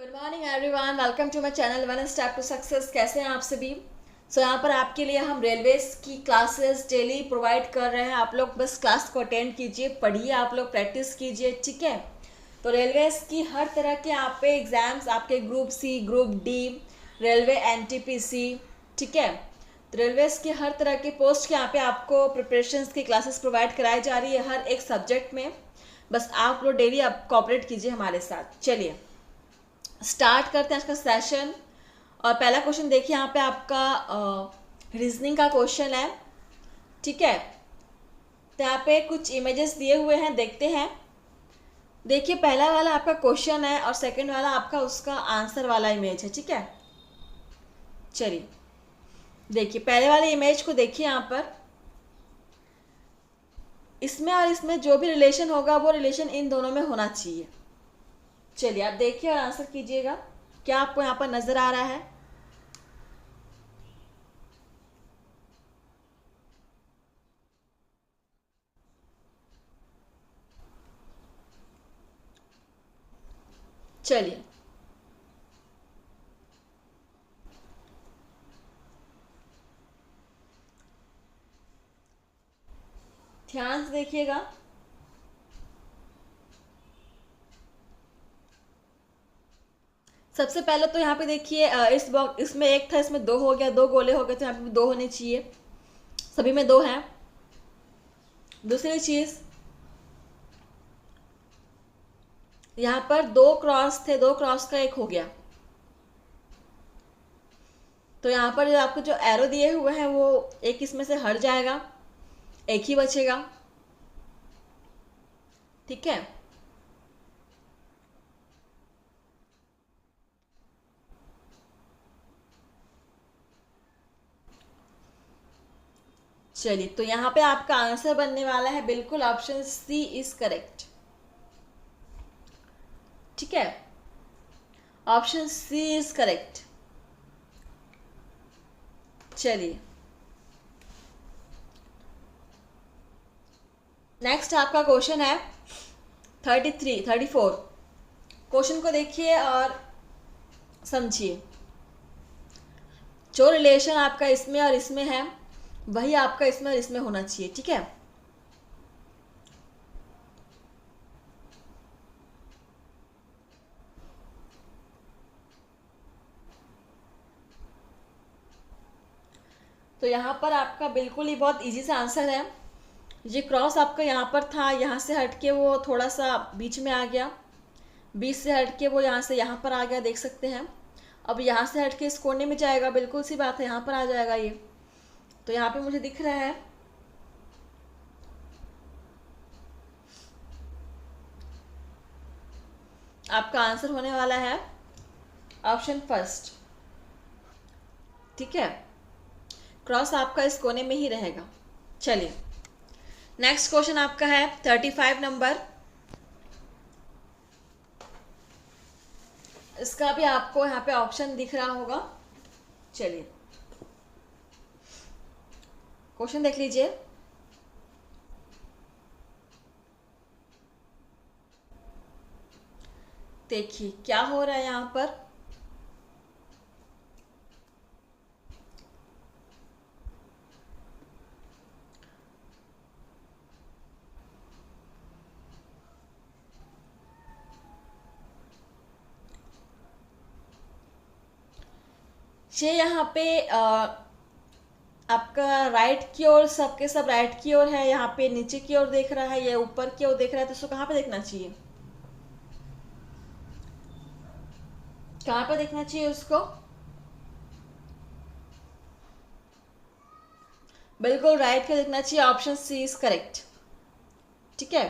Good morning everyone, welcome to my channel one step to success. कैसे हैं आप सभी? यहाँ पर आपके लिए हम रेलवेज की क्लासेस डेली प्रोवाइड कर रहे हैं। आप लोग बस क्लास को अटेंड कीजिए, पढ़िए, आप लोग प्रैक्टिस कीजिए, ठीक है। तो रेलवेज की हर तरह के आप पे एग्जाम्स, आपके group C, group D, railway NTPC, ठीक है। तो रेलवेज की हर तरह के पोस्ट के यहाँ पे आपको प्रिपरेशंस की क्लासेस प्रोवाइड कराई जा रही है हर एक सब्जेक्ट में। बस आप लोग डेली आप कॉपरेट कीजिए हमारे साथ। चलिए स्टार्ट करते हैं आज का सेशन। और पहला क्वेश्चन देखिए, यहाँ पे आपका रीजनिंग का क्वेश्चन है, ठीक है। तो यहाँ पे कुछ इमेजेस दिए हुए हैं, देखते हैं। देखिए पहला वाला आपका क्वेश्चन है और सेकंड वाला आपका उसका आंसर वाला इमेज है, ठीक है। चलिए देखिए पहले वाले इमेज को देखिए। यहाँ पर इसमें और इसमें जो भी रिलेशन होगा वो रिलेशन इन दोनों में होना चाहिए। चलिए आप देखिए और आंसर कीजिएगा। क्या आपको यहाँ पर नजर आ रहा है? चलिए ध्यान से देखिएगा। सबसे पहले तो यहाँ पे देखिए इस बॉक्स, इसमें एक था, इसमें दो हो गया, दो गोले हो गए, तो यहाँ पे भी दो होने चाहिए। सभी में दो हैं। दूसरी चीज, यहाँ पर दो क्रॉस थे, दो क्रॉस का एक हो गया। तो यहाँ पर जो आपको जो एरो दिए हुए हैं वो एक इसमें से हट जाएगा, एक ही बचेगा, ठीक है। चलिए तो यहाँ पे आपका आंसर बनने वाला है बिल्कुल ऑप्शन सी इज करेक्ट, ठीक है। Option C is correct. चलिए नेक्स्ट आपका क्वेश्चन है 34। क्वेश्चन को देखिए और समझिए। जो रिलेशन आपका इसमें और इसमें है वही आपका इसमें और इसमें होना चाहिए, ठीक है। तो यहाँ पर आपका बिल्कुल ही बहुत इजी सा आंसर है। ये क्रॉस आपका यहाँ पर था, यहाँ से हटके वो थोड़ा सा बीच में आ गया, बीच से हटके वो यहाँ से यहाँ पर आ गया, देख सकते हैं। अब यहाँ से हटके इस कोने में जाएगा, बिल्कुल सी बात है, यहाँ पर आ जाएगा ये। तो यहाँ पे मुझे दिख रहा है आपका आंसर होने वाला है ऑप्शन फर्स्ट, ठीक है। क्रॉस आपका इस कोने में ही रहेगा। चलिए नेक्स्ट क्वेश्चन आपका है 35 नंबर। इसका भी आपको यहाँ पे ऑप्शन दिख रहा होगा। चलिए क्वेश्चन देख लीजिए। देखिए क्या हो रहा है यहाँ पर। ये यहाँ पे आपका राइट की ओर, सबके सब राइट की ओर है। यहाँ पे नीचे की ओर देख रहा है, ये ऊपर की ओर देख रहा है। तो इसको कहाँ पे देखना चाहिए? कहाँ पे देखना चाहिए उसको? बिल्कुल राइट का देखना चाहिए। ऑप्शन सी इज करेक्ट, ठीक है।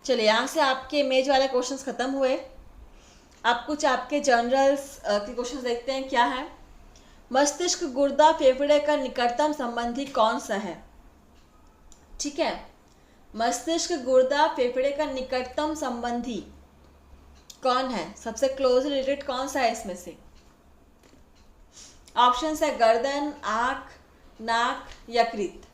चलिए यहाँ से आपके इमेज वाले क्वेश्चंस खत्म हुए। आप कुछ आपके जनरल्स के क्वेश्चंस देखते हैं क्या है। मस्तिष्क गुर्दा फेफड़े का निकटतम संबंधी कौन सा है? ठीक है, मस्तिष्क गुर्दा फेफड़े का निकटतम संबंधी कौन है? सबसे क्लोज रिलेटेड कौन सा है इसमें से? ऑप्शन है गर्दन, आंख, नाक, यकृत।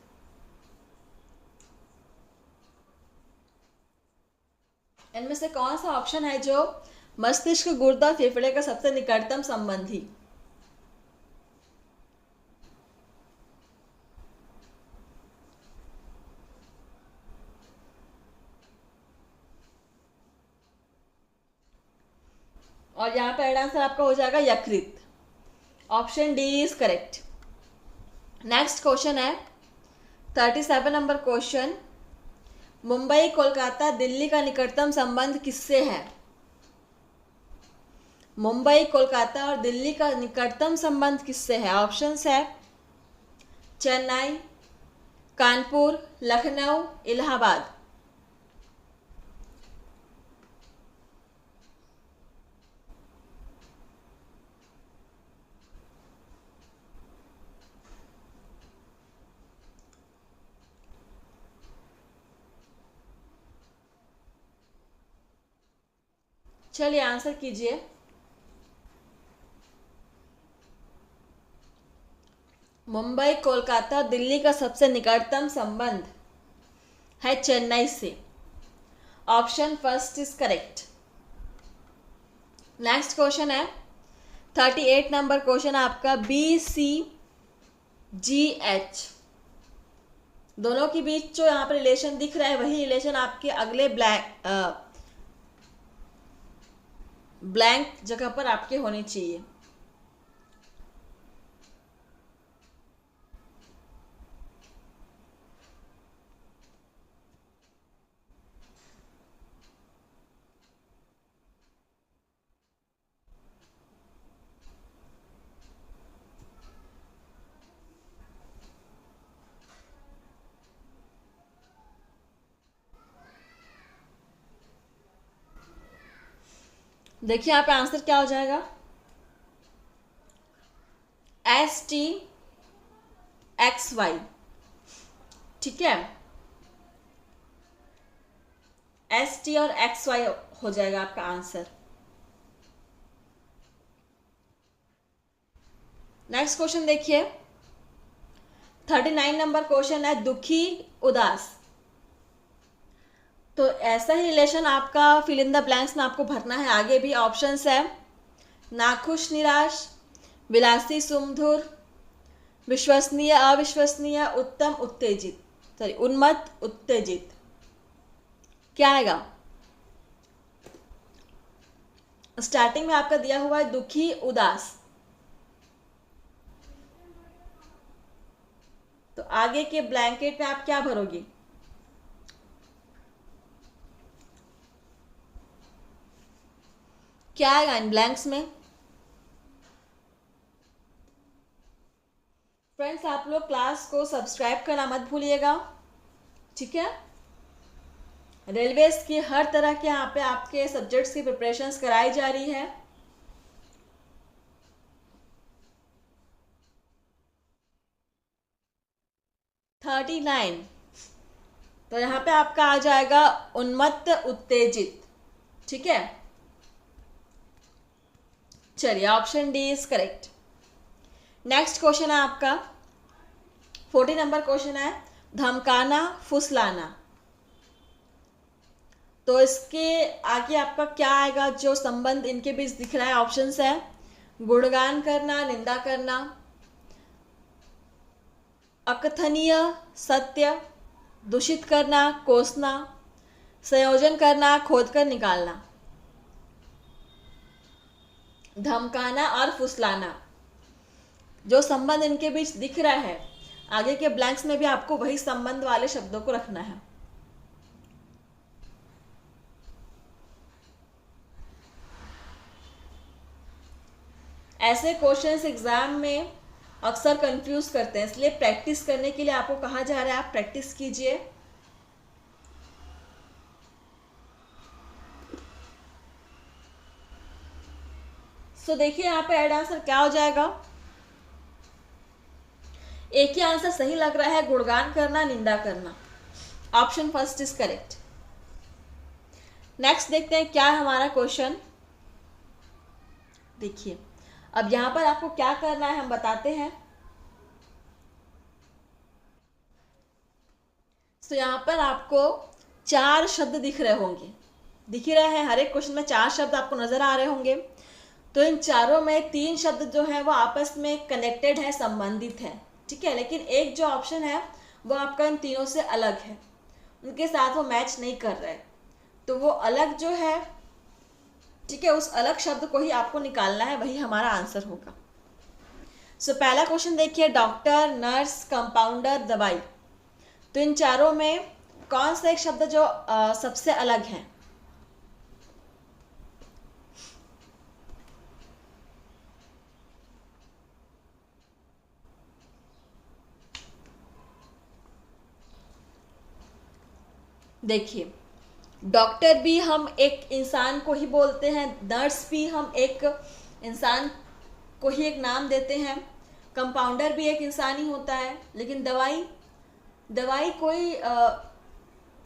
इनमें से कौन सा ऑप्शन है जो मस्तिष्क, गुर्दा, फेफड़े का सबसे निकटतम संबंधी। और यहाँ पे राइट आंसर आपका हो जाएगा यकृत। Option D is correct. Next question है 37 नंबर क्वेश्चन। मुंबई, कोलकाता, दिल्ली का निकटतम संबंध किससे है? मुंबई, कोलकाता और दिल्ली का निकटतम संबंध किससे है? ऑप्शंस है चेन्नई, कानपुर, लखनऊ, इलाहाबाद। चलिए आंसर कीजिए। मुंबई, कोलकाता, दिल्ली का सबसे निकटतम संबंध है चेन्नई से। Option first is correct. Next question है 38 नंबर क्वेश्चन आपका। BCGH दोनों के बीच जो यहाँ पर रिलेशन दिख रहा है वही रिलेशन आपके अगले ब्लैंक जगह पर आपके होनी चाहिए। देखिए यहाँ पे आंसर क्या हो जाएगा। STXY। ठीक है, ST और XY हो जाएगा आपका आंसर। नेक्स्ट क्वेश्चन देखिए 39 नंबर क्वेश्चन है। दुखी, उदास। तो ऐसा ही रिलेशन आपका फिल इन द ब्लैंक्स में आपको भरना है। आगे भी ऑप्शंस है नाखुश, निराश, विलासी, सुमधुर, विश्वसनीय, अविश्वसनीय, उत्तम, उत्तेजित, सॉरी उन्मत्त, उत्तेजित। क्या आएगा? स्टार्टिंग में आपका दिया हुआ है दुखी, उदास, तो आगे के ब्लैंकेट में आप क्या भरोगे? क्या आएगा इन ब्लैंक्स में? फ्रेंड्स आप लोग क्लास को सब्सक्राइब करना मत भूलिएगा। ठीक है, रेलवेज की हर तरह के यहाँ पे आपके सब्जेक्ट्स की प्रिपरेशंस कराई जा रही है। थर्टी 39, तो यहाँ पे आपका आ जाएगा उन्मत्त, उत्तेजित। ठीक है, चलिए option D is correct. Next question है आपका 40 नंबर क्वेश्चन है। धमकाना, फुसलाना। तो इसके आगे आपका क्या आएगा? जो संबंध इनके बीच दिख रहा है ऑप्शंस है गुणगान करना, निंदा करना, अकथनीय सत्य, दूषित करना, कोसना, संयोजन करना, खोदकर निकालना। धमकाना और फुसलाना, जो संबंध इनके बीच दिख रहा है आगे के ब्लैंक्स में भी आपको वही संबंध वाले शब्दों को रखना है। ऐसे क्वेश्चंस एग्जाम में अक्सर कंफ्यूज करते हैं, इसलिए प्रैक्टिस करने के लिए आपको कहा जा रहा है आप प्रैक्टिस कीजिए। सो देखिए यहाँ पे ऐड आंसर क्या हो जाएगा। एक ही आंसर सही लग रहा है, गुणगान करना, निंदा करना। Option first is correct. Next देखते हैं क्या है हमारा क्वेश्चन। देखिए अब यहां पर आपको क्या करना है हम बताते हैं। तो यहां पर आपको 4 शब्द दिख रहे होंगे। दिख ही रहे हैं, हर एक क्वेश्चन में 4 शब्द आपको नजर आ रहे होंगे। तो इन चारों में 3 शब्द जो है वो आपस में कनेक्टेड है, संबंधित है, ठीक है। लेकिन एक जो ऑप्शन है वो आपका इन तीनों से अलग है, उनके साथ वो मैच नहीं कर रहे, तो वो अलग जो है, ठीक है, उस अलग शब्द को ही आपको निकालना है, वही हमारा आंसर होगा। सो पहला क्वेश्चन देखिए, डॉक्टर, नर्स, कंपाउंडर, दवाई। तो इन चारों में कौन सा एक शब्द जो सबसे अलग है? देखिए, डॉक्टर भी हम एक इंसान को ही बोलते हैं, नर्स भी हम एक इंसान को ही एक नाम देते हैं, कंपाउंडर भी एक इंसान ही होता है, लेकिन दवाई, दवाई कोई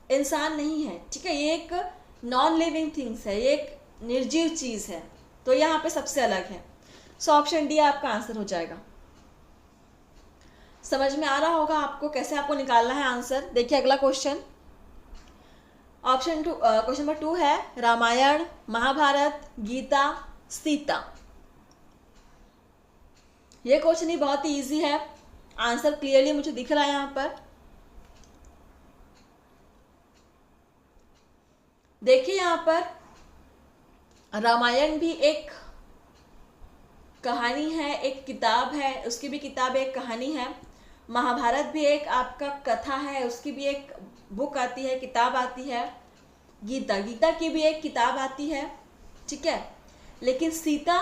इंसान नहीं है, ठीक है, ये एक नॉन लिविंग थिंग्स है, ये एक निर्जीव चीज है, तो यहाँ पे सबसे अलग है। सो ऑप्शन डी आपका आंसर हो जाएगा। समझ में आ रहा होगा आपको कैसे आपको निकालना है आंसर। देखिए अगला क्वेश्चन, ऑप्शन 2, क्वेश्चन नंबर 2 है, रामायण, महाभारत, गीता, सीता। ये क्वेश्चन ही बहुत ही ईजी है, आंसर क्लियरली मुझे दिख रहा है यहाँ पर। देखिए यहाँ पर रामायण भी एक कहानी है, एक किताब है, उसकी भी किताब एक कहानी है। महाभारत भी एक आपका कथा है, उसकी भी एक बुक आती है, किताब आती है। गीता, गीता की भी एक किताब आती है, ठीक है। लेकिन सीता,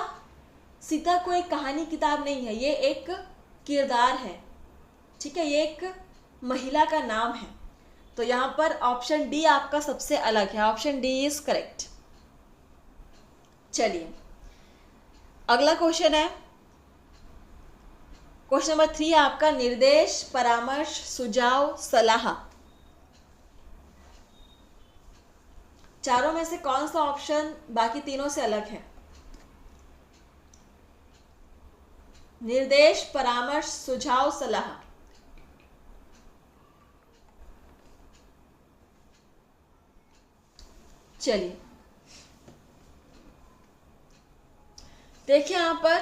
सीता कोई कहानी किताब नहीं है, ये एक किरदार है, ठीक है, ये एक महिला का नाम है। तो यहाँ पर ऑप्शन डी आपका सबसे अलग है, ऑप्शन डी इज करेक्ट। चलिए अगला क्वेश्चन है, क्वेश्चन नंबर 3 आपका, निर्देश, परामर्श, सुझाव, सलाह। चारों में से कौन सा ऑप्शन बाकी तीनों से अलग है? निर्देश, परामर्श, सुझाव, सलाह। चलिए देखिए यहाँ पर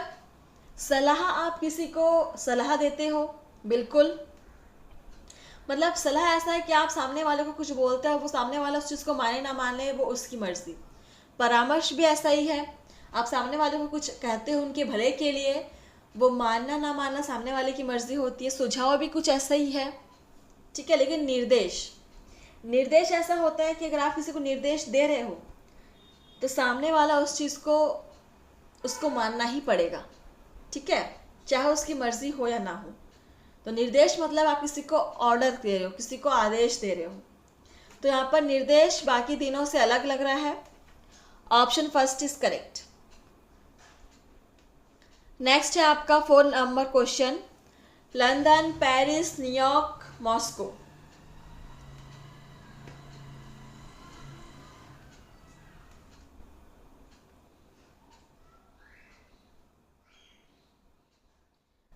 सलाह, आप किसी को सलाह देते हो, बिल्कुल, मतलब सलाह ऐसा है कि आप सामने वाले को कुछ बोलते हो, वो सामने वाला उस चीज़ को माने ना माने वो उसकी मर्जी। परामर्श भी ऐसा ही है, आप सामने वाले को कुछ कहते हो उनके भले के लिए, वो मानना ना मानना सामने वाले की मर्जी होती है। सुझाव भी कुछ ऐसा ही है, ठीक है। लेकिन निर्देश, निर्देश ऐसा होता है कि अगर आप किसी को निर्देश दे रहे हो तो सामने वाला उस चीज़ को, उसको मानना ही पड़ेगा, ठीक है, चाहे उसकी मर्जी हो या ना हो। तो निर्देश मतलब आप किसी को ऑर्डर दे रहे हो, किसी को आदेश दे रहे हो। तो यहाँ पर निर्देश बाकी तीनों से अलग लग रहा है, option first is correct. Next है आपका 4 number question, London, Paris, New York, Moscow.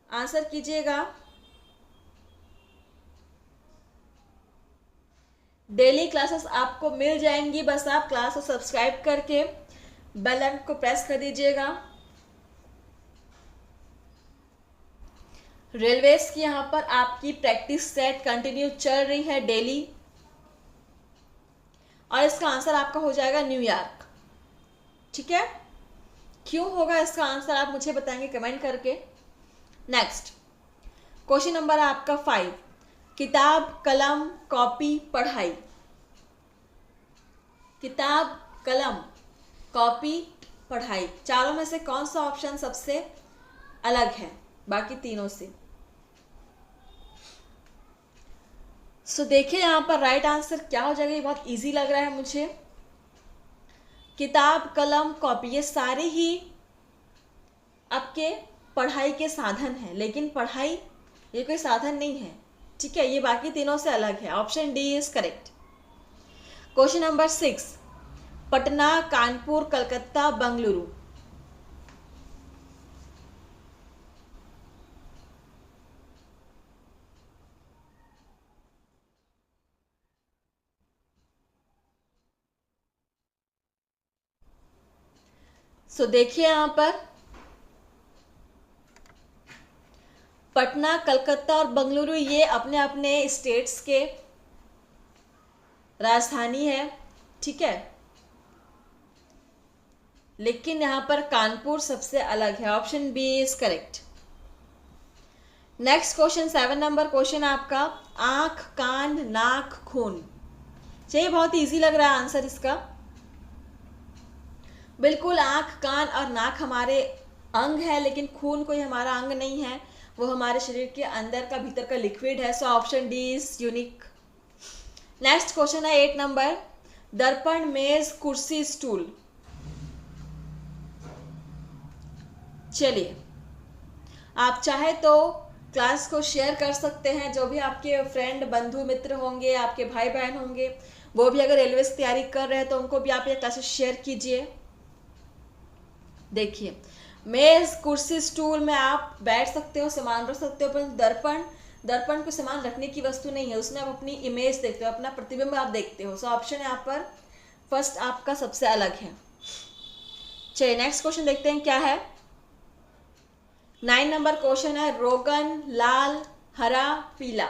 Answer कीजिएगा। डेली क्लासेस आपको मिल जाएंगी, बस आप क्लास को सब्सक्राइब करके बेल आइकन को प्रेस कर दीजिएगा। रेलवेज की यहाँ पर आपकी प्रैक्टिस सेट कंटिन्यू चल रही है डेली, और इसका आंसर आपका हो जाएगा न्यूयॉर्क, ठीक है। क्यों होगा इसका आंसर आप मुझे बताएंगे कमेंट करके। नेक्स्ट क्वेश्चन नंबर आपका 5, किताब, कलम, कॉपी, पढ़ाई। किताब, कलम, कॉपी, पढ़ाई, चारों में से कौन सा ऑप्शन सबसे अलग है बाकी तीनों से? सो देखिए यहाँ पर राइट आंसर क्या हो जाएगा, ये बहुत इजी लग रहा है मुझे। किताब, कलम, कॉपी, ये सारे ही आपके पढ़ाई के साधन हैं, लेकिन पढ़ाई ये कोई साधन नहीं है, ठीक है, ये बाकी तीनों से अलग है। Option D is correct. Question number 6, Patna, Kanpur, Calcutta, Bengaluru. So देखिए यहाँ पर पटना, कलकत्ता और बेंगलुरु ये अपने अपने स्टेट्स के राजधानी है, ठीक है, लेकिन यहाँ पर कानपुर सबसे अलग है। Option B is correct. Next question 7 number question आपका, आंख, कान, नाक, खून। चलिए बहुत इजी लग रहा है आंसर इसका। बिल्कुल, आंख, कान और नाक हमारे अंग है, लेकिन खून कोई हमारा अंग नहीं है, वो हमारे शरीर के अंदर का भीतर का लिक्विड है। So option D is unique. Next question है 8 नंबर, दर्पण, मेज, कुर्सी, स्टूल। चलिए आप चाहे तो क्लास को शेयर कर सकते हैं, जो भी आपके फ्रेंड, बंधु, मित्र होंगे, आपके भाई बहन होंगे, वो भी अगर रेलवे की तैयारी कर रहे हैं तो उनको भी आप ये क्लासेस शेयर कीजिए। देखिए मेज, कुर्सी, स्टूल में आप बैठ सकते हो, सामान रख सकते हो, पर दर्पण को सामान रखने की वस्तु नहीं है, उसमें आप अपनी इमेज देखते हो, अपना प्रतिबिंब आप देखते हो। सो ऑप्शन यहाँ पर फर्स्ट आपका सबसे अलग है। चलिए नेक्स्ट क्वेश्चन देखते हैं क्या है। 9 नंबर क्वेश्चन है, रोगन, लाल, हरा, पीला।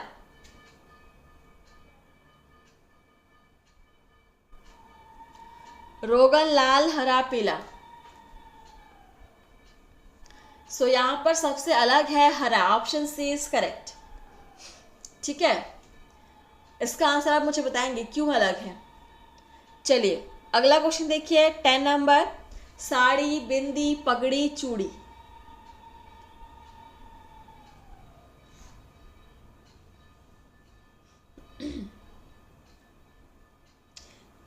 रोगन, लाल, हरा, पीला। सो यहां पर सबसे अलग है हरा। ऑप्शन सी इज करेक्ट, ठीक है। इसका आंसर आप मुझे बताएंगे क्यों अलग है। चलिए अगला क्वेश्चन देखिए 10 नंबर, साड़ी, बिंदी, पगड़ी, चूड़ी।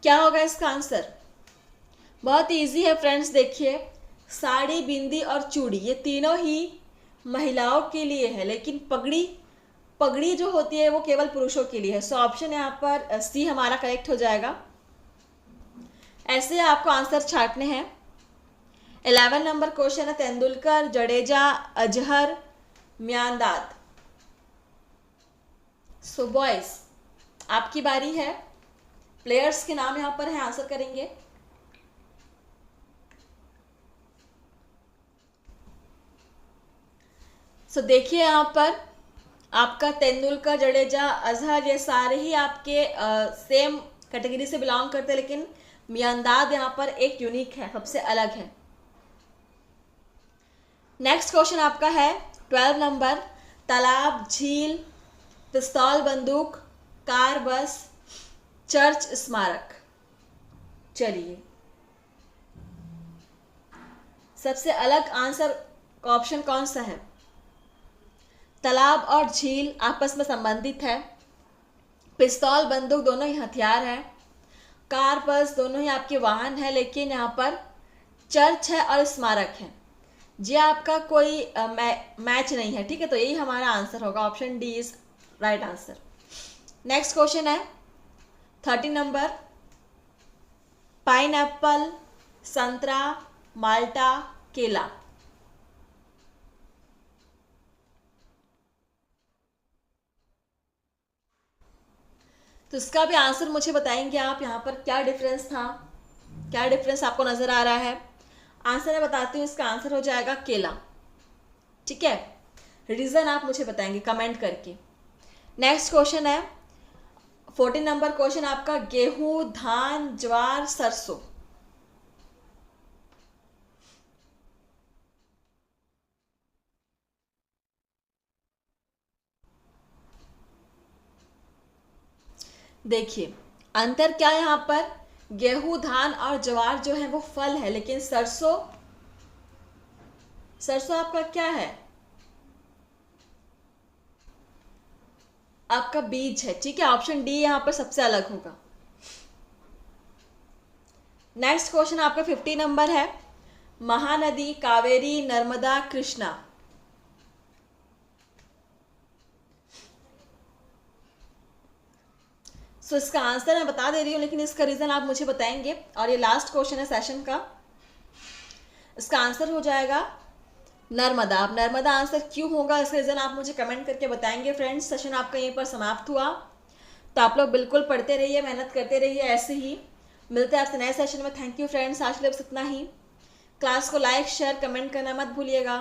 क्या होगा इसका आंसर? बहुत इजी है फ्रेंड्स। देखिए साड़ी, बिंदी और चूड़ी ये तीनों ही महिलाओं के लिए है, लेकिन पगड़ी जो होती है वो केवल पुरुषों के लिए है। सो ऑप्शन यहाँ पर सी हमारा करेक्ट हो जाएगा। ऐसे आपको आंसर छांटने हैं। 11 नंबर क्वेश्चन है, तेंदुलकर, जडेजा, अजहर, म्यांदाद। सो बॉयज आपकी बारी है। प्लेयर्स के नाम यहाँ पर है, आंसर करेंगे। सो देखिए यहाँ पर आपका तेंदुलकर, जडेजा, अजहर ये सारे ही आपके सेम कैटेगरी से बिलोंग करते हैं, लेकिन म्यांदाद यहाँ पर एक यूनिक है, सबसे अलग है। नेक्स्ट क्वेश्चन आपका है 12 नंबर, तालाब, झील, पिस्तौल, बंदूक, कार, बस, चर्च, स्मारक। चलिए सबसे अलग आंसर ऑप्शन कौन सा है? तालाब और झील आपस में संबंधित है, पिस्तौल, बंदूक दोनों ही हथियार है, कार, बस दोनों ही आपके वाहन है, लेकिन यहाँ पर चर्च है और स्मारक है। ये आपका कोई मैच नहीं है, ठीक है। तो यही हमारा आंसर होगा। Option D is right answer. Next question है 30 नंबर, पाइनएप्पल, संतरा, माल्टा, केला। तो इसका भी आंसर मुझे बताएंगे आप, यहाँ पर क्या डिफरेंस था, क्या डिफरेंस आपको नजर आ रहा है। आंसर मैं बताती हूँ, इसका आंसर हो जाएगा केला, ठीक है। रीजन आप मुझे बताएंगे कमेंट करके। नेक्स्ट क्वेश्चन है 14 नंबर क्वेश्चन आपका, गेहूं, धान, ज्वार, सरसों। देखिए अंतर क्या है यहाँ पर, गेहूं, धान और ज्वार जो है वो फल है, लेकिन सरसों आपका क्या है? आपका बीज है, ठीक है। ऑप्शन डी यहाँ पर सबसे अलग होगा। नेक्स्ट क्वेश्चन आपका 50 नंबर है, महानदी, कावेरी, नर्मदा, कृष्णा। सो इसका आंसर मैं बता दे रही हूँ, लेकिन इसका रीजन आप मुझे बताएंगे। और ये लास्ट क्वेश्चन है सेशन का। इसका आंसर हो जाएगा नर्मदा। अब नर्मदा आंसर क्यों होगा, इसका रीजन आप मुझे कमेंट करके बताएंगे। फ्रेंड्स सेशन आपका यहीं पर समाप्त हुआ, तो आप लोग बिल्कुल पढ़ते रहिए, मेहनत करते रहिए। ऐसे ही मिलते हैं आपसे नए सेशन में। थैंक यू फ्रेंड्स, आज के लिए बस इतना ही। क्लास को लाइक शेयर कमेंट करना मत भूलिएगा।